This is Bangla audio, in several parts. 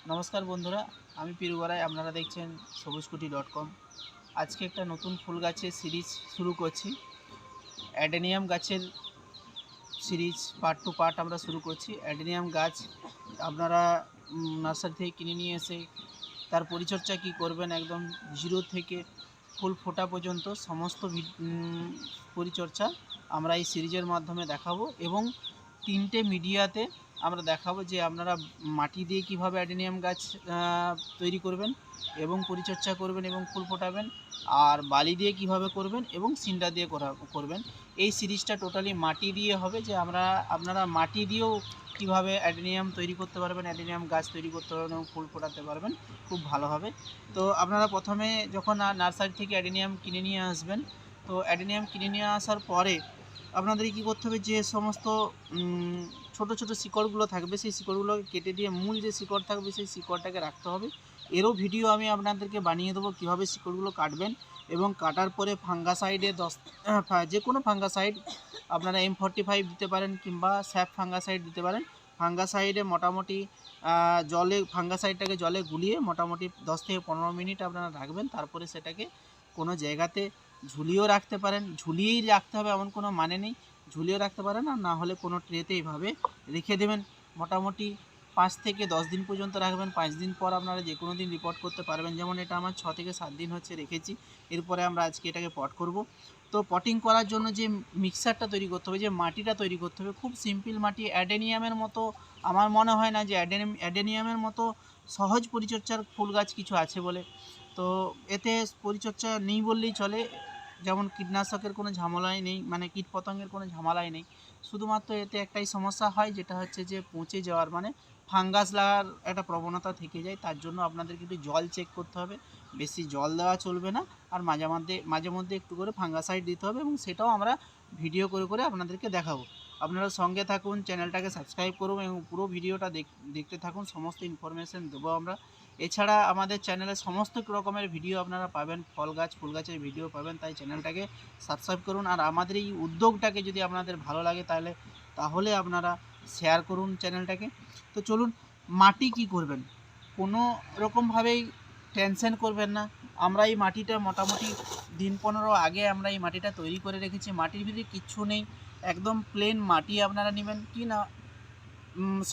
নমস্কার বন্ধুরা, আমি পিরু গড়াই। আপনারা দেখছেন সবুজকুটি.com। আজকে একটা নতুন ফুল গাছের সিরিজ শুরু করছি। অ্যাডেনিয়াম গাছের সিরিজ পার্ট টু পার্ট আমরা শুরু করছি। অ্যাডেনিয়াম গাছ আপনারা নার্সারি থেকে কিনে নিয়ে এসে তার পরিচর্যা কী করবেন, একদম জিরো থেকে ফুল ফোটা পর্যন্ত সমস্ত পরিচর্যা আমরা এই সিরিজের মাধ্যমে দেখাবো। এবং 3টে মিডিয়াতে আমরা দেখাবো যে আপনারা মাটি দিয়ে কিভাবে অ্যাডেনিয়াম গাছ তৈরি করবেন এবং পরিচর্যা করবেন এবং ফুল ফোটাবেন, আর বালি দিয়ে কিভাবে করবেন এবং সিন্ডার দিয়ে করবেন। এই সিরিজটা টোটালি মাটি দিয়ে হবে, যে আপনারা মাটি দিয়েও কীভাবে অ্যাডেনিয়াম তৈরি করতে পারবেন, অ্যাডেনিয়াম গাছ তৈরি করতে পারবেন এবং ফুল ফোটাতে পারবেন, খুব ভালো হবে। তো আপনারা প্রথমে যখন নার্সারি থেকে অ্যাডেনিয়াম কিনে নিয়ে আসবেন, তো অ্যাডেনিয়াম কিনে নিয়ে আসার পরে আপনাদের কী করতে হবে, যে সমস্ত ছোট ছোট শিকড়গুলো থাকবে সেই শিকড়গুলোকে কেটে দিয়ে মূল যে শিকড় থাকবে সেই শিকড়টাকে রাখতে হবে। এরও ভিডিও আমি আপনাদেরকে বানিয়ে দেবো কীভাবে শিকড়গুলো কাটবেন। এবং কাটার পরে ফাঙ্গাসাইডে যে কোনো ফাঙ্গাসাইড আপনারা M45 দিতে পারেন কিংবা স্যাপ ফাঙ্গাসাইড দিতে পারেন। ফাঙ্গাসাইডে মোটামুটি ফাঙ্গাসাইডটাকে জলে গুলিয়ে মোটামুটি 10 থেকে 15 মিনিট আপনারা রাখবেন। তারপরে সেটাকে কোনো জায়গাতে ঝুলিয়েও রাখতে পারেন। ঝুলিয়েই রাখতে হবে এমন কোনো মানে নেই, ঝুলিয়ে রাখতে পারেন, আর না হলে কোনো ট্রেতে এইভাবে রেখে দেবেন। মোটামুটি 5 থেকে 10 দিন পর্যন্ত রাখবেন। 5 দিন পর আপনারা যে কোনো দিন রিপোর্ট করতে পারবেন। যেমন এটা আমার 6 থেকে 7 দিন হচ্ছে রেখেছি। এরপরে আমরা আজকে এটাকে পট করব। তো পটিং করার জন্য যে মিক্সারটা তৈরি করতে হবে, যে মাটিটা তৈরি করতে হবে, খুব সিম্পল মাটি। অ্যাডেনিয়ামের মতো আমার মনে হয় না যে অ্যাডেনিয়ামের মতো সহজ পরিচর্যার ফুল গাছ কিছু আছে বলে। তো এতে পরিচর্যা নেই বললেই চলে। যেমন কীটনাশকের কোনো ঝামেলাই নেই, মানে কীটপতঙ্গের কোনো ঝামেলাই নেই। শুধুমাত্র এতে একটাই সমস্যা হয়, যেটা হচ্ছে যে পচে যাওয়ার, মানে ফাঙ্গাস লাগার একটা প্রবণতা থেকে যায়। তার জন্য আপনাদের কিন্তু জল চেক করতে হবে, বেশি জল দেওয়া চলবে না। আর মাঝে মধ্যে একটু করে ফাঙ্গাসাইড দিতে হবে, এবং সেটাও আমরা ভিডিও করে আপনাদেরকে দেখাবো। আপনারা সঙ্গে থাকুন, চ্যানেলটাকে সাবস্ক্রাইব করুন এবং পুরো ভিডিওটা দেখতে থাকুন। সমস্ত ইনফরমেশান দেবো আমরা। এছাড়া আমাদের চ্যানেলে সমস্ত রকমের ভিডিও আপনারা পাবেন, ফল গাছ ফুল গাছের ভিডিও পাবেন। তাই চ্যানেলটাকে সাবস্ক্রাইব করুন। আর আমাদের এই উদ্যোগটাকে যদি আপনাদের ভালো লাগে তাহলে আপনারা শেয়ার করুন চ্যানেলটাকে। তো চলুন, মাটি কি করবেন, কোনো রকমভাবেই টেনশন করবেন না। আমরা এই মাটিটা মোটামুটি দিন 15 আগে আমরা এই মাটিটা তৈরি করে রেখেছি। মাটির ভিতরে কিচ্ছু নেই, একদম প্লেন মাটি আপনারা নেবেন কি না,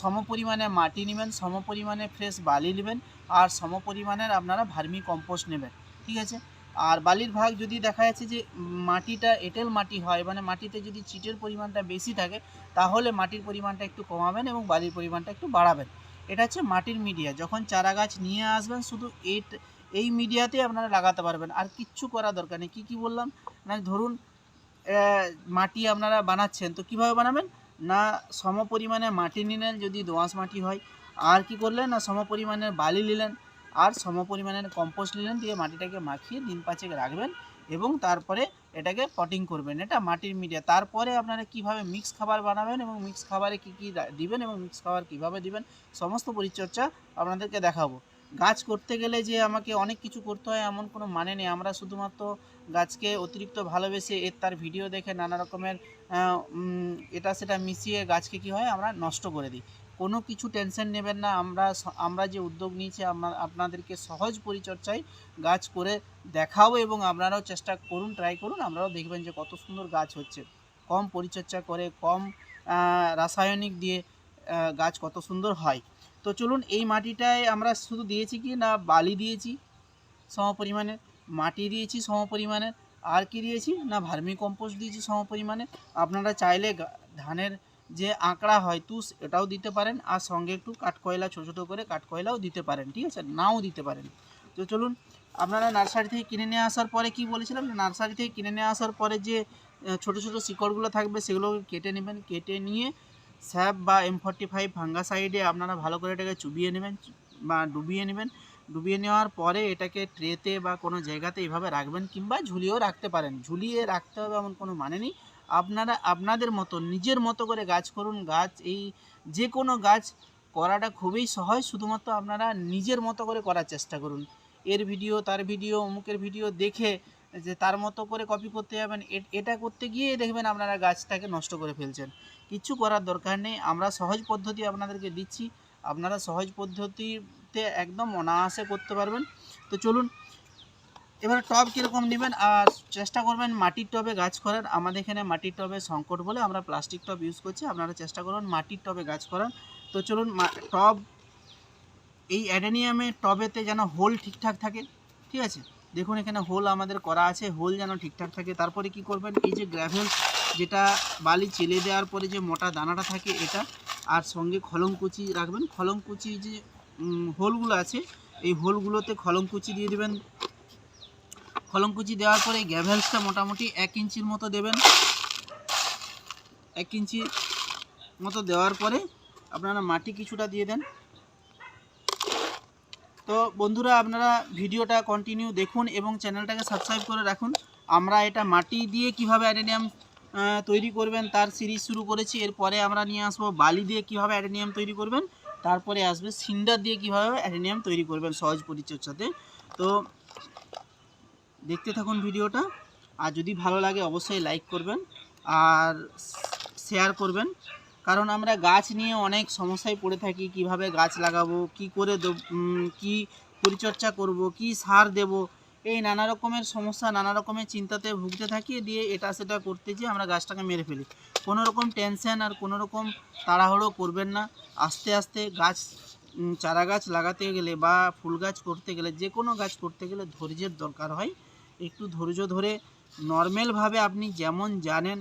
সমপরিমাণে মাটি নেবেন, সমপরিমাণে ফ্রেশ বালি নেবেন, আর সমপরিমাণের আপনারা ভার্মি কম্পোস্ট নেবেন, ঠিক আছে। আর বালির ভাগ যদি দেখা যাচ্ছে যে মাটিটা এঁটেল মাটি হয়, মানে মাটিতে যদি চিটের পরিমাণটা বেশি থাকে, তাহলে মাটির পরিমাণটা একটু কমাবেন এবং বালির পরিমাণটা একটু বাড়াবেন। এটা হচ্ছে মাটির মিডিয়া। যখন চারা গাছ নিয়ে আসবেন, শুধু এই মিডিয়াতেই আপনারা লাগাতে পারবেন, আর কিচ্ছু করার দরকার নেই। কী বললাম, মানে ধরুন মাটি আপনারা বানাচ্ছেন, তো কীভাবে বানাবেন না, সমপরিমাণে মাটি নিলেন যদি দোআঁশ মাটি হয়, আর কি করলেন না, সমপরিমাণের বালি নিলেন আর সমপরিমাণের কম্পোস্ট নিলেন, দিয়ে মাটিটাকে মাখিয়ে দিন 5 রাখবেন এবং তারপরে এটাকে পটিং করবেন। এটা মাটির মিডিয়া। তারপরে আপনারা কিভাবে মিক্স খাবার বানাবেন এবং মিক্স খাবারে কী কী দিবেন এবং মিক্স খাবার কীভাবে দিবেন, সমস্ত পরিচর্যা আপনাদেরকে দেখাবো। গাছ করতে গেলে যে আমাকে অনেক কিছু করতে হয় এমন কোনো মানে নেই। আমরা শুধুমাত্র গাছকে অতিরিক্ত ভালোবেসে তার ভিডিও দেখে নানা রকমের এটা সেটা মিশিয়ে গাছকে কী হয়, আমরা নষ্ট করে দিই। কোনো কিছু টেনশন নেবেন না। আমরা যে উদ্যোগ নিয়েছি আপনাদেরকে সহজ পরিচর্যায় গাছ করে দেখাবো, এবং আপনারাও চেষ্টা করুন, ট্রাই করুন। আপনারাও দেখবেন যে কত সুন্দর গাছ হচ্ছে। কম পরিচর্যা করে, কম রাসায়নিক দিয়ে গাছ কত সুন্দর হয়। তো চলুন, এই মাটিটায় আমরা শুধু দিয়েছি কি না, বালি দিয়েছি সমপরিমাণে, মাটি দিয়েছি সমপরিমাণে, আর কি দিয়েছি না, ভার্মি কম্পোস্ট দিয়েছি সমপরিমাণে। আপনারা চাইলে ধানের যে আঁকড়া হয় তুষ, এটাও দিতে পারেন, আর সঙ্গে একটু কাঠকয়লা, ছোটো ছোটো করে কাঠকয়লাও দিতে পারেন, ঠিক আছে, নাও দিতে পারেন। তো চলুন, আপনারা নার্সারি থেকে কিনে নিয়ে আসার পরে কি বলেছিলাম, নার্সারি থেকে কিনে নিয়ে আসার পরে যে ছোটো ছোটো শিকড়গুলো থাকবে সেগুলোকে কেটে নেবেন। কেটে নিয়ে স্যাপ বা M45 ফাঙ্গাসাইডে আপনারা ভালো করে এটাকে চুবিয়ে নেবেন বা ডুবিয়ে নেবেন। ডুবিয়ে নেওয়ার পরে এটাকে ট্রেতে বা কোনো জায়গাতে এইভাবে রাখবেন, কিংবা ঝুলিয়েও রাখতে পারেন। ঝুলিয়ে রাখতে হবে এমন কোনো মানে নেই। আপনারা আপনাদের মতো নিজের মতো করে গাছ করুন। যে কোনো গাছ করাটা খুবই সহজ, শুধুমাত্র আপনারা নিজের মতো করে করার চেষ্টা করুন। এর ভিডিও, তার ভিডিও, অমুকের ভিডিও দেখে যে তার মতো করে কপি করতে যাবেন, এটা করতে গিয়ে দেখবেন আপনারা গাছটাকে নষ্ট করে ফেলছেন। কিচ্ছু করার দরকার নেই। আমরা সহজ পদ্ধতি আপনাদেরকে দিচ্ছি, আপনারা সহজ পদ্ধতি মধ্যে একদম অনায়াসে করতে পারবেন। তো চলুন এবার টব কীরকম নেবেন, আর চেষ্টা করবেন মাটির টবে গাছ করার। আমাদের এখানে মাটির টবে সংকট বলে আমরা প্লাস্টিক টব ইউজ করছি, আপনারা চেষ্টা করুন মাটির টবে গাছ করার। তো চলুন টব, এই অ্যাডেনিয়ামের টবেতে যেন হোল ঠিকঠাক থাকে, ঠিক আছে। দেখুন এখানে হোল আমাদের করা আছে, হোল যেন ঠিকঠাক থাকে। তারপরে কি করবেন, এই যে গ্র্যাভেল, যেটা বালি চেলে দেওয়ার পরে যে মোটা দানাটা থাকে এটা, আর সঙ্গে খলমকুচি রাখবেন। খলমকুচি যে হোলগুলো আছে এই হোলগুলোতে খলমকুচি দিয়ে দেবেন। খলমকুচি দেওয়ার পরে এই গ্র্যাভেলসটা মোটামুটি 1 ইঞ্চির মতো দেবেন। 1 ইঞ্চি মতো দেওয়ার পরে আপনারা মাটি কিছুটা দিয়ে দেন। তো বন্ধুরা আপনারা ভিডিওটা কন্টিনিউ দেখুন এবং চ্যানেলটাকে সাবস্ক্রাইব করে রাখুন। আমরা এটা মাটি দিয়ে কিভাবে অ্যাডেনিয়াম তৈরি করবেন তার সিরিজ শুরু করেছি। এরপরে আমরা নিয়ে আসবো বালি দিয়ে কিভাবে অ্যাডেনিয়াম তৈরি করবেন, তারপরে আসবে সিন্ডার দিয়ে কিভাবে অ্যাডেনিয়াম তৈরি করবেন সহজ পরিচর্যাতে। তো দেখতে থাকুন ভিডিওটা, আর যদি ভালো লাগে অবশ্যই লাইক করবেন আর শেয়ার করবেন। কারণ আমরা গাছ নিয়ে অনেক সমস্যায় পড়ে থাকি, কিভাবে গাছ লাগাবো, কি করে কি পরিচর্যা করব, কি সার দেব, এই নানা রকমের সমস্যা, নানা রকমের চিন্তাতে ভুগতে থাকি, দিয়ে এটা সেটা করতে গিয়ে আমরা গাছটাকে মেরে ফেলি। কোনো রকম টেনশন আর কোনো রকম তাড়াহুড়ো করবেন না। আস্তে আস্তে গাছ, চারা গাছ লাগাতে গেলে বা ফুল গাছ করতে গেলে, যে কোনো গাছ করতে গেলে ধৈর্যের দরকার হয়। একটু ধৈর্য ধরে নর্মালভাবে আপনি যেমন জানেন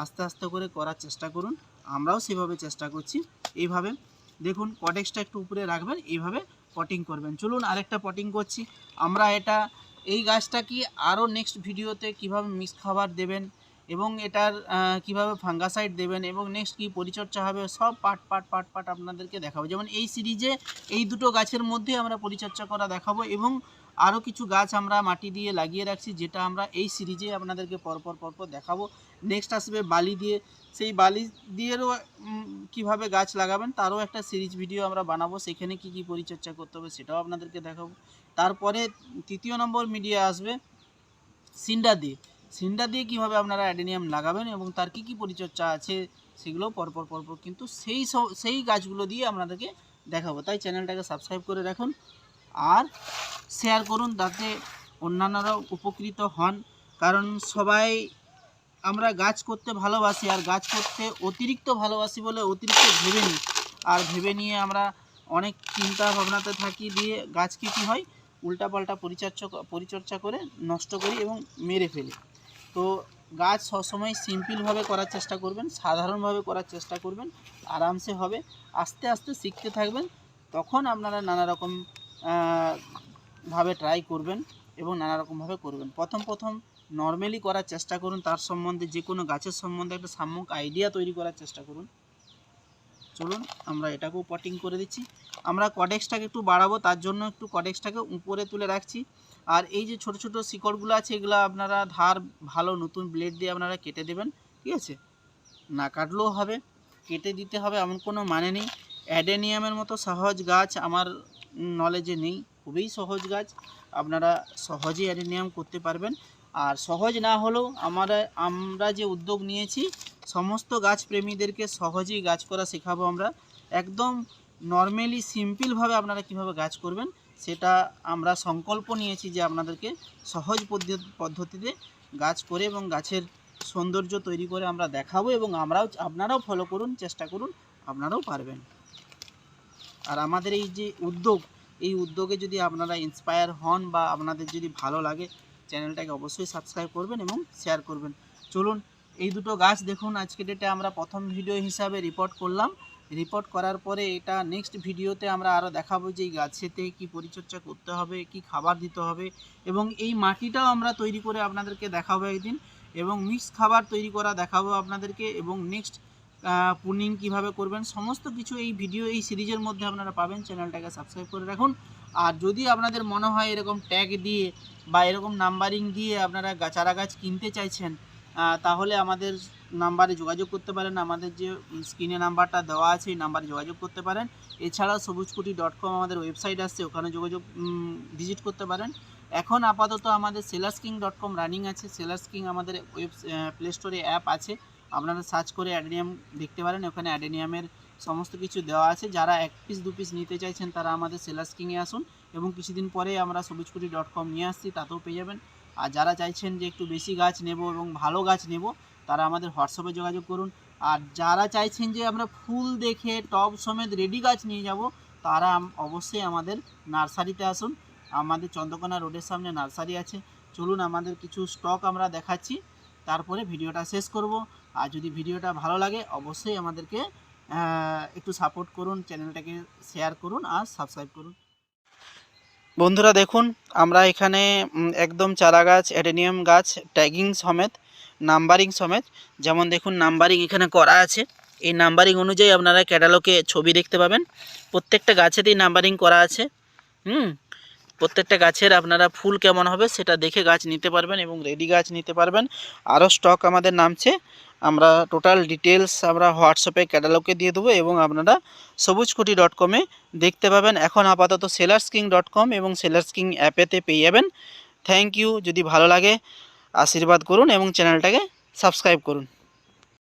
আস্তে আস্তে করে করার চেষ্টা করুন। আমরাও সেভাবে চেষ্টা করছি। এইভাবে দেখুন কটেক্সটা একটু উপরে রাখবেন, এইভাবে পটিং করবেন। চলুন আরেকটা পটিং করছি আমরা। এটা এই গাছটা কি আরও নেক্সট ভিডিওতে কিভাবে মিক্স খাবার দেবেন এবং এটার কিভাবে ফাঙ্গাসাইড দেবেন এবং নেক্সট কী পরিচর্যা হবে, সব পার্ট আপনাদেরকে দেখাবো। যেমন এই সিরিজে এই দুটো গাছের মধ্যে আমরা পরিচর্যা করা দেখাবো এবং আরও কিছু গাছ আমরা মাটি দিয়ে লাগিয়ে রাখছি, যেটা আমরা এই সিরিজে আপনাদেরকে পরপর দেখাবো। নেক্সট আসবে বালি দিয়ে, সেই বালি দিয়েরও কীভাবে গাছ লাগাবেন তারও একটা সিরিজ ভিডিও আমরা বানাবো, সেখানে কি কি পরিচর্যা করতে হবে সেটাও আপনাদেরকে দেখাবো। তারপরে 3 নম্বর মিডিয়া আসবে সিন্ডার দিয়ে। সিন্ডার দিয়ে কীভাবে আপনারা অ্যাডেনিয়াম লাগাবেন এবং তার কি কি পরিচর্যা আছে সেগুলো পরপর কিন্তু সেই গাছগুলো দিয়ে আপনাদেরকে দেখাবো। তাই চ্যানেলটাকে সাবস্ক্রাইব করে রাখুন আর শেয়ার করুন, তাতে অন্যান্যরাও উপকৃত হন। কারণ সবাই আমরা গাছ করতে ভালোবাসি, আর গাছ করতে অতিরিক্ত ভালোবাসি বলে অতিরিক্ত ভেবে নিই, আর ভেবে নিয়ে আমরা অনেক চিন্তা ভাবনাতে থাকি, দিয়ে গাছকে কী হয় উল্টাপাল্টা পরিচর্যা করে নষ্ট করি এবং মেরে ফেলি। তো গাছ সবসময় সিম্পলভাবে করার চেষ্টা করবেন, সাধারণভাবে করার চেষ্টা করবেন, আরামসে হবে। আস্তে আস্তে শিখতে থাকবেন, তখন আপনারা নানা রকম ভাবে ট্রাই করবেন এবং নানা রকমভাবে করবেন। প্রথম নর্মালি করার চেষ্টা করুন, তার সম্বন্ধে যে কোনো গাছের সম্বন্ধে একটা সাম্যক আইডিয়া তৈরি করার চেষ্টা করুন। চলুন আমরা এটাকেও পটিং করে দিচ্ছি। আমরা কডেক্সটাকে একটু বাড়াবো, তার জন্য একটু কডেক্সটাকে উপরে তুলে রাখছি। আর এই যে ছোট ছোট শিকড়গুলো আছে এগুলো আপনারা ধার ভালো নতুন ব্লেড দিয়ে আপনারা কেটে দেবেন, ঠিক আছে। না কাটলেও হবে, কেটে দিতে হবে এমন কোনো মানে নেই। অ্যাডেনিয়ামের মতো সহজ গাছ আমার নলেজে নেই, খুবই সহজ গাছ, আপনারা সহজেই অ্যাডেনিয়াম করতে পারবেন। আর সহজ না হলেও আমরা যে উদ্যোগ নিয়েছি সমস্ত গাছ প্রেমীদেরকে সহজেই গাছ করা শেখাবো আমরা। একদম নর্মালি সিম্পলভাবে আপনারা কিভাবে গাছ করবেন সেটা আমরা সংকল্প নিয়েছি, যে আপনাদেরকে সহজ পদ্ধতিতে গাছ করে এবং গাছের সৌন্দর্য তৈরি করে আমরা দেখাবো এবং আপনারাও ফলো করুন, চেষ্টা করুন, আপনারাও পারবেন। আর আমাদের এই যে উদ্যোগ, এই উদ্যোগে যদি আপনারা ইন্সপায়ার হন বা আপনাদের যদি ভালো লাগে, চ্যানেলটাকে অবশ্যই সাবস্ক্রাইব করবেন এবং শেয়ার করবেন। চলুন এই দুটো গাছ দেখুন, আজকে ডেটে আমরা প্রথম ভিডিও হিসাবে রিপোর্ট করলাম। রিপোর্ট করার পরে এটা নেক্সট ভিডিওতে আমরা আরও দেখাবো যে এই গাছেতে কী পরিচর্যা করতে হবে, কি খাবার দিতে হবে, এবং এই মাটিটাও আমরা তৈরি করে আপনাদেরকে দেখাবো একদিন, এবং মিক্স খাবার তৈরি করা দেখাবো আপনাদেরকে, এবং নেক্সট পুনিং কিভাবে করবেন সমস্ত কিছু এই ভিডিও এই সিরিজের মধ্যে আপনারা পাবেন। চ্যানেলটাকে সাবস্ক্রাইব করে রাখুন। আর যদি আপনাদের মনে হয় এরকম ট্যাগ দিয়ে বা এরকম নাম্বারিং দিয়ে আপনারা চারা গাছ কিনতে চাইছেন, তাহলে আমাদের নাম্বারে যোগাযোগ করতে পারেন। আমাদের যে স্ক্রিনে নাম্বারটা দেওয়া আছে এই নাম্বারে যোগাযোগ করতে পারেন। এছাড়াও সবুজকুটি.com আমাদের ওয়েবসাইট আসছে, ওখানে ভিজিট করতে পারেন। এখন আপাতত আমাদের sellerskiing.com রানিং আছে। সেলার্স কিং আমাদের প্লে স্টোরে অ্যাপ আছে, আপনারা সার্চ করে অ্যাডেনিয়াম দেখতে পারেন। ওখানে অ্যাডেনিয়ামের সমস্ত কিছু দেওয়া আছে। যারা 1 পিস 2 পিস নিতে চাইছেন তারা আমাদের সেলার্স কিংয়ে আসুন, এবং কিছুদিন পরে আমরা সবুজকুটি.com নিয়ে আসছি, তাতেও পেয়ে যাবেন। আর যারা চাইছেন যে একটু বেশি গাছ নেব এবং ভালো গাছ নেব, তারা আমাদের হোয়াটসঅ্যাপে যোগাযোগ করুন। আর যারা চাইছেন যে আমরা ফুল দেখে টব সমেত রেডি গাছ নিয়ে যাব, তারা অবশ্যই আমাদের নার্সারিতে আসুন। আমাদের চন্দ্রকোনা রোডের সামনে নার্সারি আছে। চলুন আমাদের কিছু স্টক আমরা দেখাচ্ছি, তারপরে ভিডিওটা শেষ করব। আর যদি ভিডিওটা ভালো লাগে অবশ্যই আমাদেরকে একটু সাপোর্ট করুন, চ্যানেলটাকে শেয়ার করুন আর সাবস্ক্রাইব করুন। বন্ধুরা দেখুন, আমরা এখানে একদম চারা গাছ, অ্যাডেনিয়াম গাছ, ট্যাগিং সমেত, নাম্বারিং সমেত, যেমন দেখুন নাম্বারিং এখানে করা আছে। এই নাম্বারিং অনুযায়ী আপনারা ক্যাটালগে ছবি দেখতে পাবেন। প্রত্যেকটা গাছেতেই নাম্বারিং করা আছে। প্রত্যেকটা গাছের আপনারা ফুল কেমন হবে সেটা দেখে গাছ নিতে পারবেন এবং রেডি গাছ নিতে পারবেন। আরও স্টক আমাদের নামছে, আমরা টোটাল ডিটেলস আমরা হোয়াটসঅ্যাপে ক্যাটালগে দিয়ে দেবো এবং আপনারা সবুজকুটি.com-এ দেখতে পাবেন। এখন আপাতত sellerskiing.com এবং সেলার্স কিং অ্যাপেতে পেয়ে যাবেন। Thank you. যদি ভালো লাগে আশীর্বাদ করুন এবং চ্যানেলটাকে সাবস্ক্রাইব করুন।